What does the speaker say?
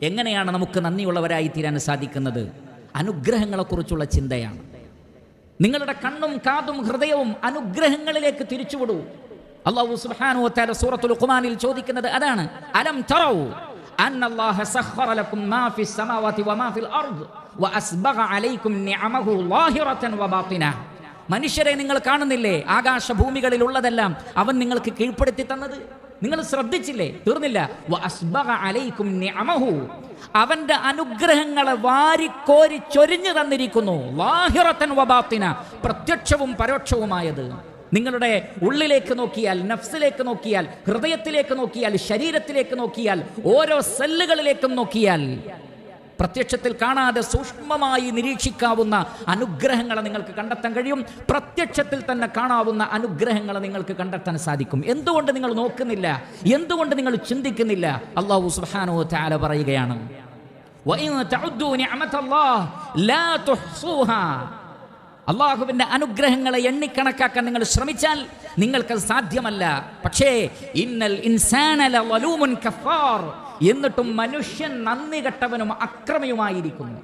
എങ്ങനെയാണ് നമുക്ക് നന്ദിയുള്ളവരായി തീരാൻ സാധിക്കുന്നത്? അനുഗ്രഹങ്ങളെക്കുറിച്ചുള്ള ചിന്തയാണ്. നിങ്ങളുടെ കണ്ണും കാതും ഹൃദയവും അനുഗ്രഹങ്ങളിലേക്ക് തിരിച്ചുവിടൂ. അല്ലാഹു സുബ്ഹാനഹു വ തആല സൂറത്തുൽ ലുഖ്മാനിൽ ചോദിക്കുന്നത് അതാണ്. അലം തറൗ അന്നല്ലാഹ സഖറ ലക്കും മാ ഫിസ് സമാവാതി വമാ ഫിൽ അർദ് വഅസ്ബഗ അലൈക്കും നിഅമഹു ളാഹിറതൻ വബാതിന. മനുഷ്യരെ, നിങ്ങൾ കാണുന്നില്ലേ ആകാശഭൂമികളിൽ ഉള്ളതെല്ലാം അവൻ നിങ്ങൾക്ക് കീഴ്പ്പെടുത്തി തന്നത്? നിങ്ങൾ ശ്രദ്ധിച്ചില്ലേ? തീർന്നില്ല. വഅസ്ബഗ അലൈക്കും നിഅമഹു, അവന്റെ അനുഗ്രഹങ്ങളെ വാരിക്കോരി ചൊരിഞ്ഞു തന്നിരിക്കുന്നു. ളാഹിറതൻ വബാതിന, പ്രത്യക്ഷവും പരോക്ഷവുമായത്. നിങ്ങളുടെ ഉള്ളിലേക്ക് നോക്കിയാൽ, നഫ്സിലേക്ക് നോക്കിയാൽ, ഹൃദയത്തിലേക്ക് നോക്കിയാൽ, ശരീരത്തിലേക്ക് നോക്കിയാൽ, ഓരോ സെല്ലുകളിലേക്കും നോക്കിയാൽ പ്രത്യക്ഷത്തിൽ കാണാതെ സൂക്ഷ്മമായി നിരീക്ഷിക്കാവുന്ന അനുഗ്രഹങ്ങളെ നിങ്ങൾക്ക് കണ്ടെത്താൻ കഴിയും. പ്രത്യക്ഷത്തിൽ തന്നെ കാണാവുന്ന അനുഗ്രഹങ്ങളെ നിങ്ങൾക്ക് കണ്ടെത്താൻ സാധിക്കും. എന്തുകൊണ്ട് നിങ്ങൾ നോക്കുന്നില്ല? എന്തുകൊണ്ട് നിങ്ങൾ ചിന്തിക്കുന്നില്ല? അല്ലാഹു സുബ്ഹാനഹു വ തആല പറയുകയാണ്, വഇൻ തഉദ്ദൂ നിഅമതല്ലാഹ് ലാ തുഹ്സൂഹാ. അള്ളാഹുവിന്റെ അനുഗ്രഹങ്ങളെ എണ്ണിക്കണക്കാക്കാൻ നിങ്ങൾ ശ്രമിച്ചാൽ നിങ്ങൾക്ക് സാധ്യമല്ല. പക്ഷേ ഇന്നൽ ഇൻസാന ലളൂമുൻ കഫാർ, എന്നിട്ടും മനുഷ്യൻ നന്ദി കെട്ടവനും അക്രമിയുമായിരിക്കുന്നു.